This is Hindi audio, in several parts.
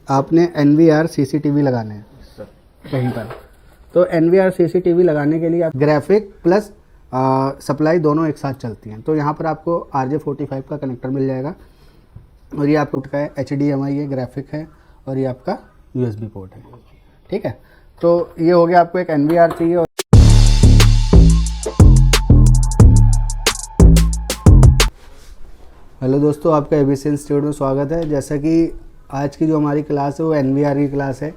आपने NVR CCTV लगाने हैं कहीं पर, तो NVR CCTV लगाने के लिए आप ग्राफिक प्लस सप्लाई दोनों एक साथ चलती हैं। तो यहाँ पर आपको RJ45 का कनेक्टर मिल जाएगा और ये आपको का है HDMI है, ग्राफिक है और ये आपका USB पोर्ट है। ठीक है, तो ये हो गया, आपको एक NVR चाहिए। हेलो दोस्तों, आपका ABC इंस्टीट्यूट में स्वागत है। जैसा कि आज की जो हमारी क्लास है वो NVR की क्लास है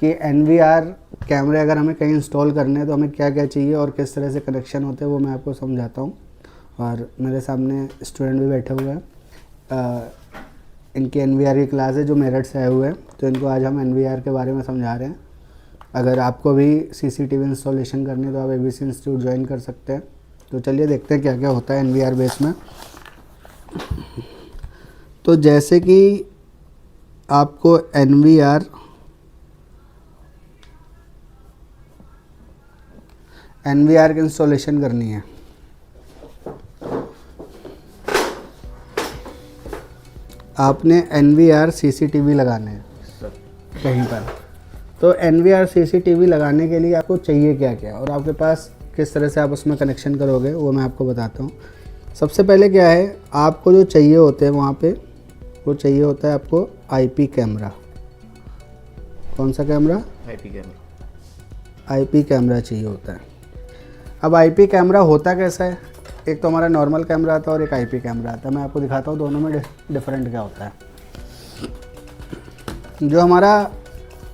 कि NVR कैमरे अगर हमें कहीं इंस्टॉल करने हैं तो हमें क्या क्या चाहिए और किस तरह से कनेक्शन होते हैं वो मैं आपको समझाता हूँ। और मेरे सामने स्टूडेंट भी बैठे हुए हैं, इनकी NVR की क्लास है जो मेरठ से आए हुए हैं, तो इनको आज हम NVR के बारे में समझा रहे हैं। अगर आपको भी CCTV इंस्टॉलेशन करनी है तो आप ABC इंस्टीट्यूट ज्वाइन कर सकते हैं। तो चलिए देखते हैं क्या क्या होता है NVR बेस में। तो जैसे कि आपको NVR की इंस्टॉलेशन करनी है, आपने NVR CCTV लगाने हैं कहीं पर। तो NVR CCTV लगाने के लिए आपको चाहिए क्या क्या और आपके पास किस तरह से आप उसमें कनेक्शन करोगे वो मैं आपको बताता हूँ। सबसे पहले क्या है, आपको जो चाहिए होते हैं वहाँ पे वो चाहिए होता है आपको IP कैमरा। कौन सा कैमरा? IP कैमरा चाहिए होता है। अब IP कैमरा होता कैसा है, एक तो हमारा नॉर्मल कैमरा आता है और एक IP कैमरा आता है। मैं आपको दिखाता हूँ दोनों में डिफरेंट क्या होता है। जो हमारा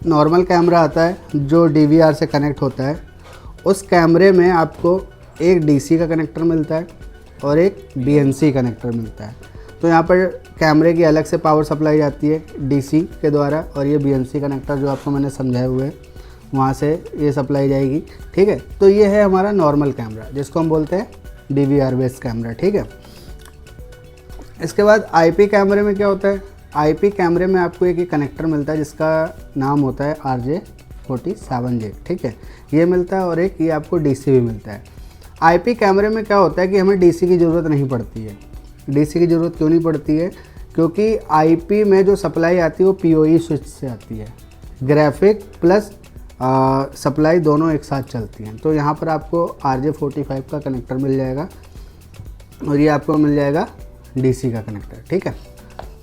नॉर्मल कैमरा आता है जो DVR से कनेक्ट होता है, उस कैमरे में आपको एक DC का कनेक्टर मिलता है और एक BNC कनेक्टर मिलता है। तो यहाँ पर कैमरे की अलग से पावर सप्लाई जाती है DC के द्वारा और ये BNC कनेक्टर जो आपको मैंने समझाए हुए हैं वहाँ से ये सप्लाई जाएगी। ठीक है, तो ये है हमारा नॉर्मल कैमरा जिसको हम बोलते हैं DVR बेस्ड कैमरा। ठीक है, इसके बाद IP कैमरे में क्या होता है, IP कैमरे में आपको एक कनेक्टर मिलता है जिसका नाम होता है RJ47J। ठीक है, ये मिलता है और एक ये आपको DC भी मिलता है। IP कैमरे में क्या होता है कि हमें DC की ज़रूरत नहीं पड़ती है। DC की ज़रूरत क्यों नहीं पड़ती है? क्योंकि IP में जो सप्लाई आती है वो PoE स्विच से आती है। ग्राफिक प्लस सप्लाई दोनों एक साथ चलती हैं। तो यहाँ पर आपको RJ45 का कनेक्टर मिल जाएगा और ये आपको मिल जाएगा DC का कनेक्टर। ठीक है,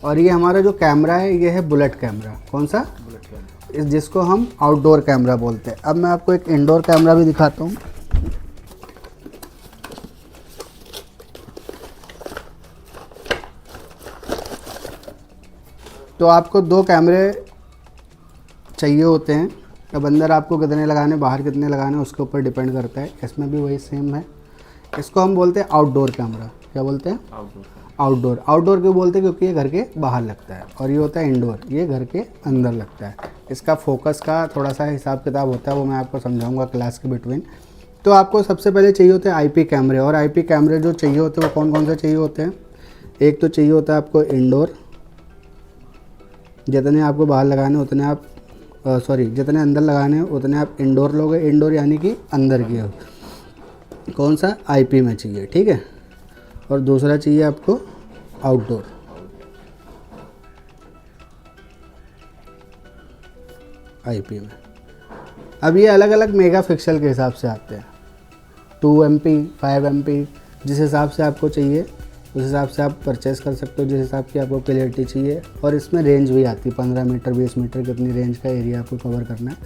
और ये हमारा जो कैमरा है ये है बुलेट कैमरा। कौन सा? बुलेट कैमरा, जिसको हम आउटडोर कैमरा बोलते हैं। अब मैं आपको एक इंडोर कैमरा भी दिखाता हूँ। तो आपको दो कैमरे चाहिए होते हैं। अब अंदर आपको कितने लगाने, बाहर कितने लगाने, उसके ऊपर डिपेंड करता है। इसमें भी वही सेम है। इसको हम बोलते हैं आउटडोर कैमरा। क्या बोलते हैं? आउटडोर। आउटडोर क्यों बोलते हैं? क्योंकि ये घर के बाहर लगता है। और ये होता है इंडोर, ये घर के अंदर लगता है। इसका फोकस का थोड़ा सा हिसाब किताब होता है, वो मैं आपको समझाऊंगा क्लास के बिटवीन। तो आपको सबसे पहले चाहिए होते हैं IP कैमरे। और IP कैमरे जो चाहिए होते हैं वो कौन कौन से चाहिए होते हैं? एक तो चाहिए होता है आपको इंडोर, जितने आपको बाहर लगाने उतने आप जितने अंदर लगाने हैं उतने आप इंडोर लोगे। इंडोर यानी कि अंदर की हो, कौन सा? IP में चाहिए। ठीक है, और दूसरा चाहिए आपको आउटडोर। IP में अब ये अलग अलग मेगा पिक्सल के हिसाब से आते हैं, 2 MP 5 MP, जिस हिसाब से आपको चाहिए उस हिसाब से आप परचेज़ कर सकते हो, जिस हिसाब की आपको क्लियरिटी चाहिए। और इसमें रेंज भी आती है 15 मीटर 20 मीटर, कितनी रेंज का एरिया आपको कवर करना है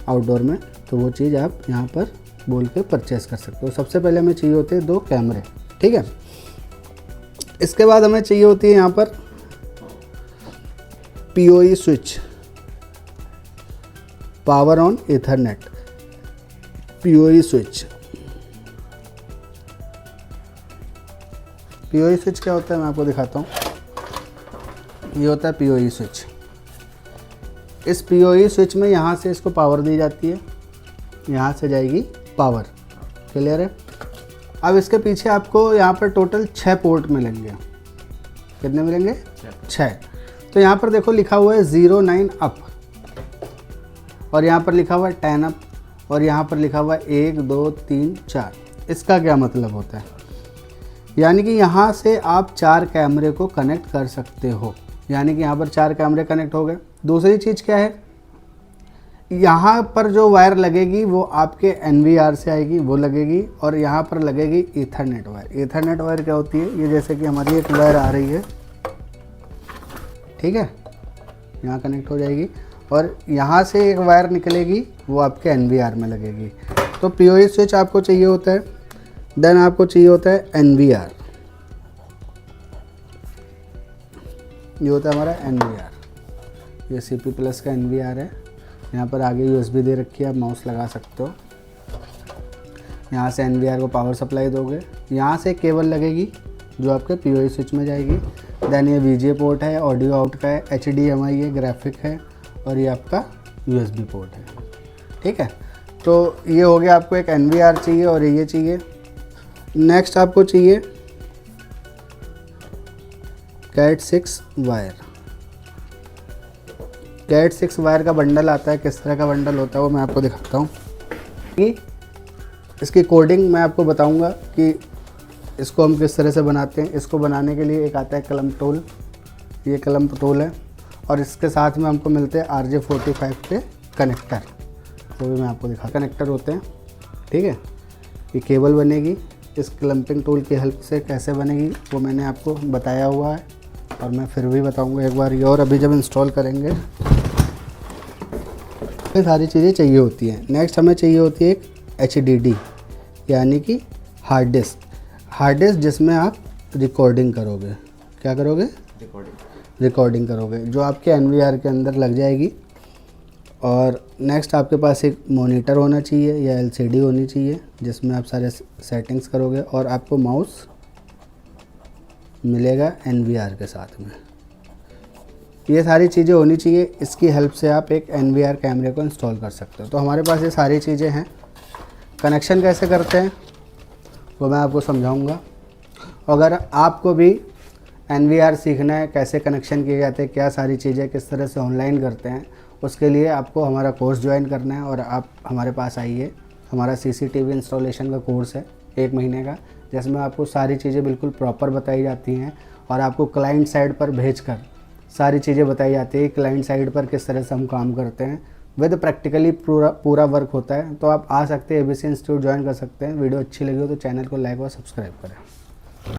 आउटडोर में, तो वो चीज़ आप यहाँ पर बोल के परचेज़ कर सकते हो। सबसे पहले हमें चाहिए होते हैं 2 कैमरे। ठीक है, इसके बाद हमें चाहिए होती है यहाँ पर PoE switch, power on Ethernet. PoE switch, PoE switch क्या होता है मैं आपको दिखाता हूँ। ये होता है PoE स्विच। इस PoE स्विच में यहाँ से इसको पावर दी जाती है, यहाँ से जाएगी पावर। क्लियर है? अब इसके पीछे आपको यहाँ पर टोटल 6 पोर्ट मिलेंगे। कितने मिलेंगे? 6। तो यहाँ पर देखो लिखा हुआ है 09 अप और यहाँ पर लिखा हुआ है 10 अप और यहाँ पर लिखा हुआ है 1 2 3 4। इसका क्या मतलब होता है? यानी कि यहाँ से आप 4 कैमरे को कनेक्ट कर सकते हो। यानी कि यहाँ पर 4 कैमरे कनेक्ट हो गए। दूसरी चीज़ क्या है, यहाँ पर जो वायर लगेगी वो आपके NVR से आएगी, वो लगेगी, और यहाँ पर लगेगी ईथरनेट वायर। ईथरनेट वायर क्या होती है, ये जैसे कि हमारी एक वायर आ रही है, ठीक है, यहाँ कनेक्ट हो जाएगी, और यहाँ से एक वायर निकलेगी, वो आपके NVR में लगेगी। तो PoE स्विच आपको चाहिए होता है, देन आपको चाहिए होता है NVR, ये होता है हमारा NVR, ये CP प्लस का NVR है। यहाँ पर आगे USB दे रखी है, आप माउस लगा सकते हो। यहाँ से NVR को पावर सप्लाई दोगे, यहाँ से केबल लगेगी जो आपके PoE स्विच में जाएगी। देन ये VGA पोर्ट है, ऑडियो आउट का है, HDMI है, ग्राफिक है, और ये आपका USB पोर्ट है, ठीक है। तो ये हो गया, आपको एक NVR चाहिए और ये चाहिए। नेक्स्ट आपको चाहिए Cat 6 वायर। Cat 6 वायर का बंडल आता है, किस तरह का बंडल होता है वो मैं आपको दिखाता हूँ। इसकी कोडिंग मैं आपको बताऊँगा कि इसको हम किस तरह से बनाते हैं। इसको बनाने के लिए एक आता है क्लम्प टूल, ये क्लम्प टूल है, और इसके साथ में हमको मिलते हैं RJ45 के कनेक्टर, वो भी मैं आपको दिखा। कनेक्टर होते हैं, ठीक है। ये केबल बनेगी, इस क्लम्पिंग टूल की हेल्प से कैसे बनेगी वो मैंने आपको बताया हुआ है, और मैं फिर भी बताऊंगा एक बार ये। और अभी जब इंस्टॉल करेंगे ये सारी चीज़ें चाहिए होती हैं। नेक्स्ट हमें चाहिए होती है एक HDD, यानी कि हार्ड डिस्क जिसमें आप रिकॉर्डिंग करोगे। क्या करोगे? रिकॉर्डिंग करोगे, जो आपके NVR के अंदर लग जाएगी। और नेक्स्ट आपके पास एक मॉनिटर होना चाहिए या LCD होनी चाहिए, जिसमें आप सारे सेटिंग्स करोगे, और आपको माउस मिलेगा NVR के साथ में। ये सारी चीज़ें होनी चाहिए, इसकी हेल्प से आप एक NVR कैमरे को इंस्टॉल कर सकते हो। तो हमारे पास ये सारी चीज़ें हैं। कनेक्शन कैसे करते हैं वो मैं आपको समझाऊंगा। अगर आपको भी NVR सीखना है, कैसे कनेक्शन किए जाते हैं, क्या सारी चीज़ें किस तरह से ऑनलाइन करते हैं, उसके लिए आपको हमारा कोर्स ज्वाइन करना है, और आप हमारे पास आइए। हमारा CCTV इंस्टॉलेशन का कोर्स है 1 महीने का, जिसमें आपको सारी चीज़ें बिल्कुल प्रॉपर बताई जाती हैं, और आपको क्लाइंट साइड पर भेजकर सारी चीज़ें बताई जाती है। क्लाइंट साइड पर किस तरह से हम काम करते हैं, विद प्रैक्टिकली पूरा वर्क होता है। तो आप आ सकते हैं, ABC इंस्टीट्यूट ज्वाइन कर सकते हैं। वीडियो अच्छी लगी हो तो चैनल को लाइक और सब्सक्राइब करें।